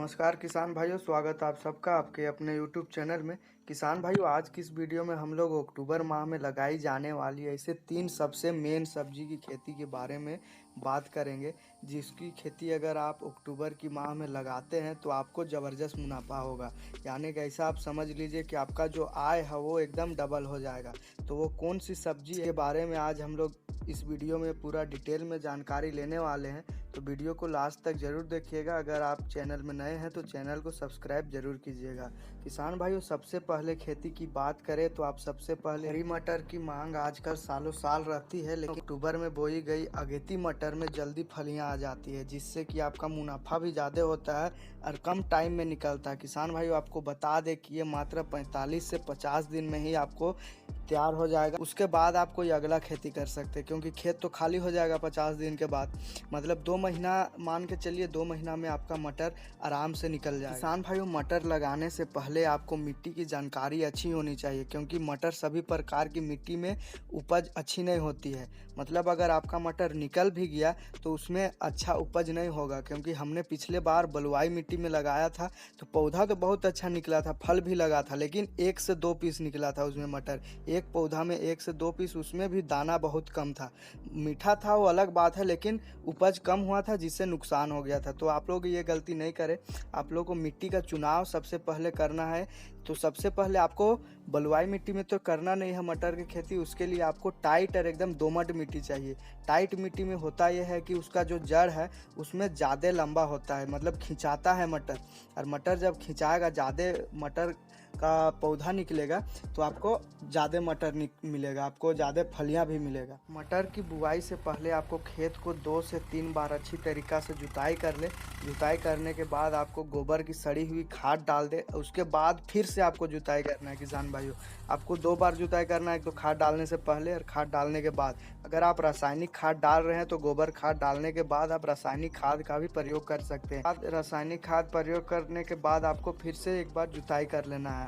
नमस्कार किसान भाइयों, स्वागत आप सबका आपके अपने YouTube चैनल में। किसान भाइयों, आज की इस वीडियो में हम लोग अक्टूबर माह में लगाई जाने वाली ऐसे 3 सबसे मेन सब्जी की खेती के बारे में बात करेंगे, जिसकी खेती अगर आप अक्टूबर की माह में लगाते हैं तो आपको ज़बरदस्त मुनाफा होगा। यानी कि ऐसा आप समझ लीजिए कि आपका जो आय है वो एकदम डबल हो जाएगा। तो वो कौन सी सब्जी के बारे में आज हम लोग इस वीडियो में पूरा डिटेल में जानकारी लेने वाले हैं। तो वीडियो को लास्ट तक ज़रूर देखिएगा। अगर आप चैनल में नए हैं तो चैनल को सब्सक्राइब जरूर कीजिएगा। किसान भाइयों, सबसे पहले खेती की बात करें तो आप सबसे पहले हरी मटर की मांग आजकल सालों साल रहती है, लेकिन अक्टूबर में बोई गई अगेती मटर में जल्दी फलियां आ जाती है, जिससे कि आपका मुनाफा भी ज़्यादा होता है और कम टाइम में निकलता है। किसान भाइयों, आपको बता दें कि ये मात्र 45 से 50 दिन में ही आपको तैयार हो जाएगा। उसके बाद आप कोई अगला खेती कर सकते हैं, क्योंकि खेत तो खाली हो जाएगा 50 दिन के बाद। मतलब 2 महीना मान के चलिए, 2 महीना में आपका मटर आराम से निकल जाएगा। किसान भाइयों, मटर लगाने से पहले आपको मिट्टी की जानकारी अच्छी होनी चाहिए, क्योंकि मटर सभी प्रकार की मिट्टी में उपज अच्छी नहीं होती है। मतलब अगर आपका मटर निकल भी गया तो उसमें अच्छा उपज नहीं होगा, क्योंकि हमने पिछले बार बलुआई मिट्टी में लगाया था तो पौधा तो बहुत अच्छा निकला था, फल भी लगा था, लेकिन 1 से 2 पीस निकला था उसमें मटर। एक पौधा में 1 से 2 पीस, उसमें भी दाना बहुत कम था। मीठा था वो अलग बात है, लेकिन उपज कम हुआ था, जिससे नुकसान हो गया था। तो आप लोग ये गलती नहीं करें। आप लोग को मिट्टी का चुनाव सबसे पहले करना है। तो सबसे पहले आपको बलुआई मिट्टी में तो करना नहीं है मटर की खेती। उसके लिए आपको टाइट और एकदम दोमट मिट्टी चाहिए। टाइट मिट्टी में होता यह है कि उसका जो जड़ है उसमें ज़्यादा लंबा होता है, मतलब खिंचाता है मटर। और मटर जब खिंचाएगा, ज़्यादा मटर का पौधा निकलेगा तो आपको ज़्यादा मटर मिलेगा, आपको ज़्यादा फलियां भी मिलेगा। मटर की बुआई से पहले आपको खेत को 2 से 3 बार अच्छी तरीक़ा से जुताई कर ले। जुताई करने के बाद आपको गोबर की सड़ी हुई खाद डाल दे। उसके बाद फिर से आपको जुताई करना है। किसान भाइयों, आपको 2 बार जुताई करना है, एक तो खाद डालने से पहले और खाद डालने के बाद। अगर आप रासायनिक खाद डाल रहे हैं तो गोबर खाद डालने के बाद आप रासायनिक खाद का भी प्रयोग कर सकते हैं। रासायनिक खाद प्रयोग करने के बाद आपको फिर से एक बार जुताई कर लेना है।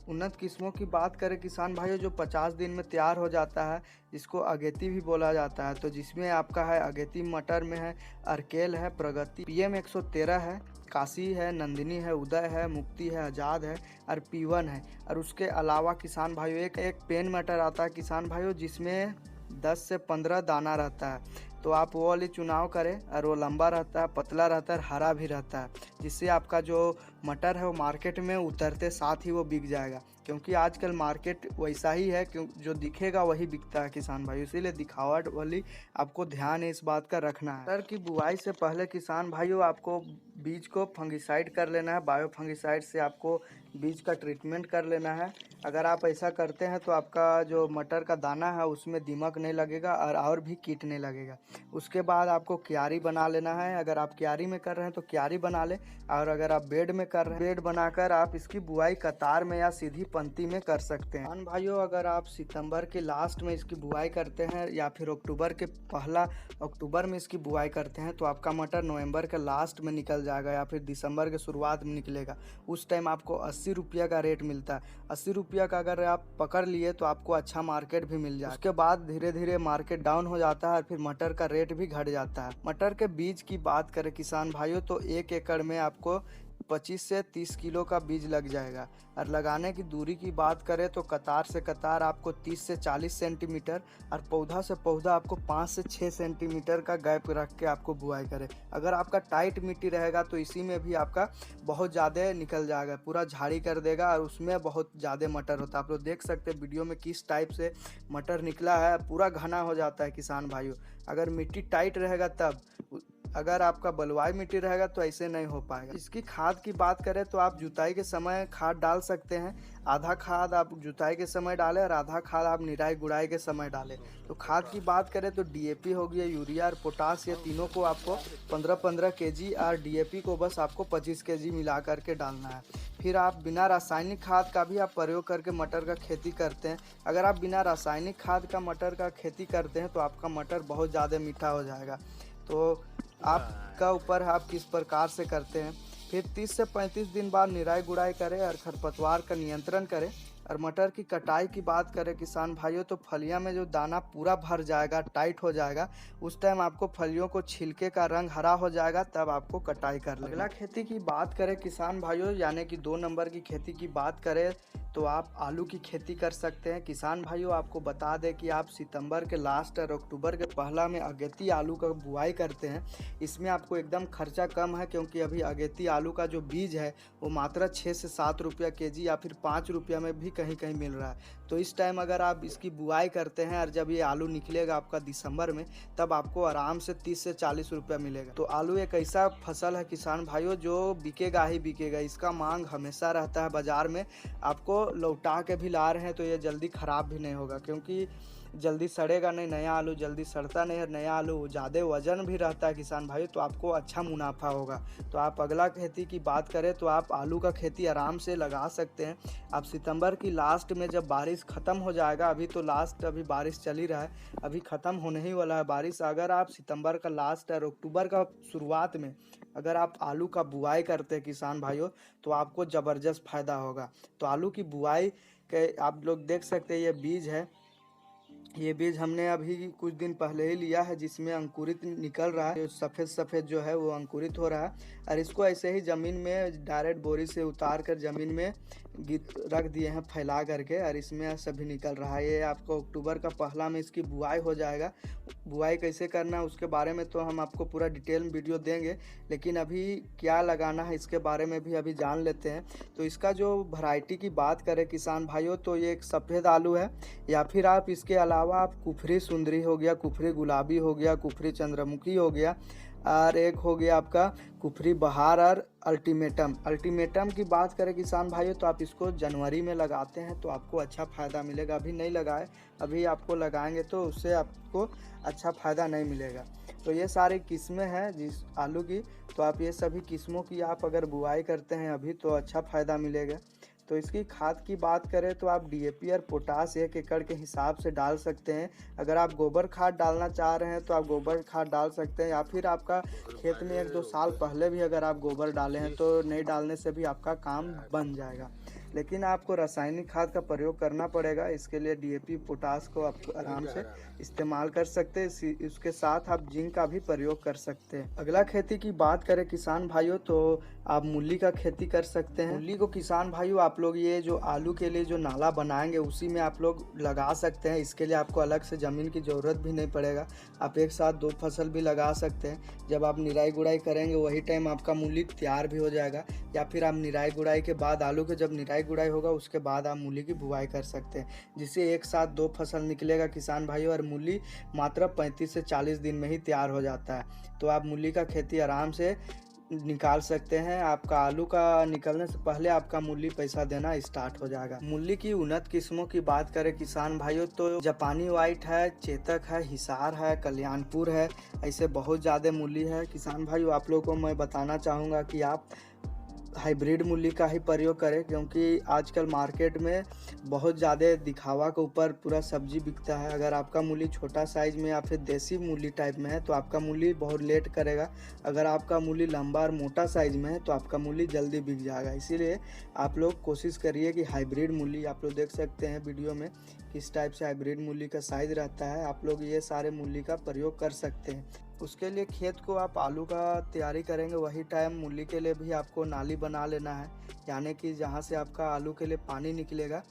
उन्नत किस्मों की बात करें किसान भाइयों, जो 50 दिन में तैयार हो जाता है, जिसको अगेती भी बोला जाता है। तो जिसमें आपका है अगेती मटर में है अर्केल है, प्रगति, PM 113 है, काशी है, नंदिनी है, उदय है, मुक्ति है, आज़ाद है और P1 है। और उसके अलावा किसान भाइयों एक पेन मटर आता है किसान भाइयों, जिसमें 10 से 15 दाना रहता है। तो आप वो वाली चुनाव करें, और वो लंबा रहता है, पतला रहता है, हरा भी रहता है, जिससे आपका जो मटर है वो मार्केट में उतरते साथ ही वो बिक जाएगा। क्योंकि आजकल मार्केट वैसा ही है, क्यों जो दिखेगा वही बिकता है किसान भाई, इसीलिए दिखावट वाली आपको ध्यान इस बात का रखना है। मटर की बुआई से पहले किसान भाइयों आपको बीज को फंगिसाइड कर लेना है। बायो फंगिसाइड से आपको बीज का ट्रीटमेंट कर लेना है। अगर आप ऐसा करते हैं तो आपका जो मटर का दाना है उसमें दीमक नहीं लगेगा और भी कीट नहीं लगेगा। उसके बाद आपको क्यारी बना लेना है। अगर आप क्यारी में कर रहे हैं तो क्यारी बना ले, और अगर आप बेड में कर रहे हैं, बेड बनाकर आप इसकी बुआई कतार में या सीधी पंक्ति में कर सकते हैं। किसान भाइयों, अगर आप सितंबर के लास्ट में इसकी बुआई करते हैं या फिर अक्टूबर के पहला अक्टूबर में इसकी बुआई करते हैं तो आपका मटर नवंबर के लास्ट में निकल जाएगा या फिर दिसंबर के शुरुआत में निकलेगा। उस टाइम आपको 80 रुपया का रेट मिलता है। 80 रुपया का अगर आप पकड़ लिए तो आपको अच्छा मार्केट भी मिल जाए। उसके बाद धीरे धीरे मार्केट डाउन हो जाता है और फिर मटर का रेट भी घट जाता है। मटर के बीज की बात करें किसान भाइयों, तो 1 एकड़ में आपको 25 से 30 किलो का बीज लग जाएगा। और लगाने की दूरी की बात करें तो कतार से कतार आपको 30 से 40 सेंटीमीटर और पौधा से पौधा आपको 5 से 6 सेंटीमीटर का गैप रख के आपको बुआई करें। अगर आपका टाइट मिट्टी रहेगा तो इसी में भी आपका बहुत ज़्यादा निकल जाएगा, पूरा झाड़ी कर देगा और उसमें बहुत ज़्यादा मटर होता है। आप लोग देख सकते हैं वीडियो में किस टाइप से मटर निकला है, पूरा घना हो जाता है किसान भाइयों। अगर मिट्टी टाइट रहेगा तब, अगर आपका बलुआई मिट्टी रहेगा तो ऐसे नहीं हो पाएगा। इसकी खाद की बात करें तो आप जुताई के समय खाद डाल सकते हैं। आधा खाद आप जुताई के समय डालें और आधा खाद आप निराई गुड़ाई के समय डालें। तो खाद की बात करें तो DAP हो गया, यूरिया और पोटास, ये तीनों को आपको 15-15 kg और DAP को बस आपको 25 kg मिला करके डालना है। फिर आप बिना रासायनिक खाद का भी आप प्रयोग करके मटर का खेती करते हैं। अगर आप बिना रासायनिक खाद का मटर का खेती करते हैं तो आपका मटर बहुत ज़्यादा मीठा हो जाएगा। तो आपका ऊपर है आप किस प्रकार से करते हैं। फिर 30 से 35 दिन बाद निराई गुड़ाई करें और खरपतवार का नियंत्रण करें। और मटर की कटाई की बात करें किसान भाइयों, तो फलियां में जो दाना पूरा भर जाएगा, टाइट हो जाएगा, उस टाइम आपको फलियों को छिलके का रंग हरा हो जाएगा, तब आपको कटाई कर लेना। अगला खेती की बात करें किसान भाइयों, यानी कि 2 नंबर की खेती की बात करें तो आप आलू की खेती कर सकते हैं। किसान भाइयों आपको बता दें कि आप सितंबर के लास्ट और अक्टूबर के पहला में अगेती आलू का बुआई करते हैं। इसमें आपको एकदम खर्चा कम है, क्योंकि अभी अगेती आलू का जो बीज है वो मात्र 6 से 7 रुपया केजी या फिर 5 रुपया में भी कहीं कहीं मिल रहा है। तो इस टाइम अगर आप इसकी बुआई करते हैं और जब ये आलू निकलेगा आपका दिसंबर में, तब आपको आराम से 30 से 40 रुपया मिलेगा। तो आलू एक ऐसा फसल है किसान भाइयों जो बिकेगा ही बिकेगा, इसका मांग हमेशा रहता है बाजार में। आपको लौटा के भी ला रहे हैं तो ये जल्दी ख़राब भी नहीं होगा, क्योंकि जल्दी सड़ेगा नहीं, नया आलू जल्दी सड़ता नहीं है, नया आलू ज़्यादा वजन भी रहता है किसान भाई, तो आपको अच्छा मुनाफा होगा। तो आप अगला खेती की बात करें तो आप आलू का खेती आराम से लगा सकते हैं। आप सितंबर की लास्ट में जब बारिश ख़त्म हो जाएगा, अभी तो लास्ट अभी बारिश चल ही रहा है, अभी ख़त्म होने ही वाला है बारिश, अगर आप सितंबर का लास्ट और अक्टूबर का शुरुआत में अगर आप आलू का बुआई करते हैं किसान भाइयों, तो आपको ज़बरदस्त फ़ायदा होगा। तो आलू की बुआई के आप लोग देख सकते हैं, ये बीज है, ये बीज हमने अभी कुछ दिन पहले ही लिया है, जिसमें अंकुरित निकल रहा है, सफ़ेद सफ़ेद जो है वो अंकुरित हो रहा है। और इसको ऐसे ही ज़मीन में डायरेक्ट बोरी से उतार कर ज़मीन में रख दिए हैं फैला करके, और इसमें सभी निकल रहा है। ये आपको अक्टूबर का पहला में इसकी बुआई हो जाएगा। बुआई कैसे करना है उसके बारे में तो हम आपको पूरा डिटेल में वीडियो देंगे, लेकिन अभी क्या लगाना है इसके बारे में भी अभी जान लेते हैं। तो इसका जो वैरायटी की बात करें किसान भाइयों, तो ये एक सफ़ेद आलू है, या फिर आप इसके अलावा आप कुफरी सुंदरी हो गया, कुफरी गुलाबी हो गया, कुफरी चंद्रमुखी हो गया, और एक हो गया आपका कुफरी बहार और अल्टीमेटम की बात करें किसान भाइयों, तो आप इसको जनवरी में लगाते हैं तो आपको अच्छा फ़ायदा मिलेगा। अभी नहीं लगाए, अभी आपको लगाएंगे तो उससे आपको अच्छा फ़ायदा नहीं मिलेगा। तो ये सारी किस्में हैं जिस आलू की, तो आप ये सभी किस्मों की आप अगर बुआई करते हैं अभी तो अच्छा फ़ायदा मिलेगा। तो इसकी खाद की बात करें तो आप डीएपी और पोटास 1 एकड़ के हिसाब से डाल सकते हैं। अगर आप गोबर खाद डालना चाह रहे हैं तो आप गोबर खाद डाल सकते हैं, या फिर आपका खेत में 1-2 साल पहले भी अगर आप गोबर डाले हैं तो नहीं डालने से भी आपका काम बन जाएगा। लेकिन आपको रासायनिक खाद का प्रयोग करना पड़ेगा, इसके लिए डीएपी पोटास को आप आराम से इस्तेमाल कर सकते हैं। इसके साथ आप जिंक का भी प्रयोग कर सकते हैं। अगला खेती की बात करें किसान भाइयों तो आप मूली का खेती कर सकते हैं। मूली को किसान भाइयों आप लोग ये जो आलू के लिए जो नाला बनाएंगे उसी में आप लोग लगा सकते हैं। इसके लिए आपको अलग से ज़मीन की ज़रूरत भी नहीं पड़ेगा, आप एक साथ 2 फसल भी लगा सकते हैं। जब आप निराई गुड़ाई करेंगे वही टाइम आपका मूली तैयार भी हो जाएगा, या फिर आप निराई गुड़ाई के बाद आलू के जब निराई गुड़ाई होगा उसके बाद आप मूली की बुआई कर सकते हैं, जिससे एक साथ 2 फसल निकलेगा किसान भाइयों, और मूली मात्र 35 से 40 दिन में ही तैयार हो जाता है। तो आप मूली का खेती आराम से निकाल सकते हैं। आपका आलू का निकलने से पहले आपका मूली पैसा देना स्टार्ट हो जाएगा। मूली की उन्नत किस्मों की बात करें किसान भाइयों तो जापानी व्हाइट है, चेतक है, हिसार है, कल्याणपुर है, ऐसे बहुत ज़्यादा मूली है किसान भाइयों। आप लोगों को मैं बताना चाहूँगा कि आप हाइब्रिड मूली का ही प्रयोग करें, क्योंकि आजकल मार्केट में बहुत ज़्यादा दिखावा के ऊपर पूरा सब्जी बिकता है। अगर आपका मूली छोटा साइज़ में या फिर देसी मूली टाइप में है तो आपका मूली बहुत लेट करेगा। अगर आपका मूली लंबा और मोटा साइज़ में है तो आपका मूली जल्दी बिक जाएगा। इसीलिए आप लोग कोशिश करिए कि हाइब्रिड मूली, आप लोग देख सकते हैं वीडियो में किस टाइप से हाइब्रिड मूली का साइज़ रहता है, आप लोग ये सारे मूली का प्रयोग कर सकते हैं। उसके लिए खेत को आप आलू का तैयारी करेंगे वही टाइम मूली के लिए भी आपको नाली बना लेना है, यानी कि जहाँ से आपका आलू के लिए पानी निकलेगा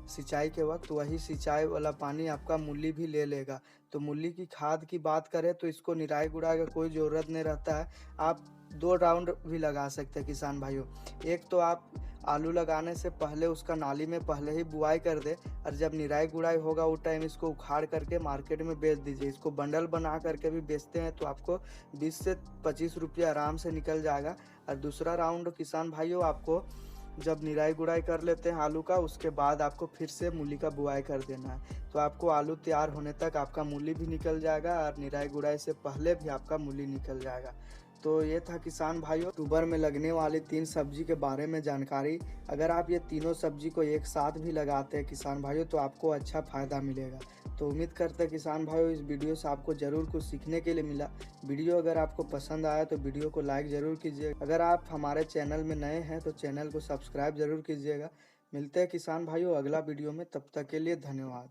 सिंचाई के वक्त, वही सिंचाई वाला पानी आपका मूली भी ले लेगा। तो मूली की खाद की बात करें तो इसको निराई गुड़ाई का कोई ज़रूरत नहीं रहता है, आप 2 राउंड भी लगा सकते हैं किसान भाइयों। एक तो आप आलू लगाने से पहले उसका नाली में पहले ही बुआई कर दे, और जब निराई गुड़ाई होगा उस टाइम इसको उखाड़ करके मार्केट में बेच दीजिए। इसको बंडल बना करके भी बेचते हैं तो आपको 20 से 25 रुपये आराम से निकल जाएगा। और दूसरा राउंड किसान भाइयों आपको जब निराई गुड़ाई कर लेते हैं आलू का, उसके बाद आपको फिर से मूली का बुआई कर देना है। तो आपको आलू तैयार होने तक आपका मूली भी निकल जाएगा और निराई गुड़ाई से पहले भी आपका मूली निकल जाएगा। तो ये था किसान भाइयों अक्टूबर में लगने वाली 3 सब्जी के बारे में जानकारी। अगर आप ये तीनों सब्जी को एक साथ भी लगाते हैं किसान भाइयों तो आपको अच्छा फ़ायदा मिलेगा। तो उम्मीद करते हैं किसान भाइयों इस वीडियो से आपको ज़रूर कुछ सीखने के लिए मिला। वीडियो अगर आपको पसंद आया तो वीडियो को लाइक ज़रूर कीजिए। अगर आप हमारे चैनल में नए हैं तो चैनल को सब्सक्राइब ज़रूर कीजिएगा। मिलते हैं किसान भाइयों अगला वीडियो में, तब तक के लिए धन्यवाद।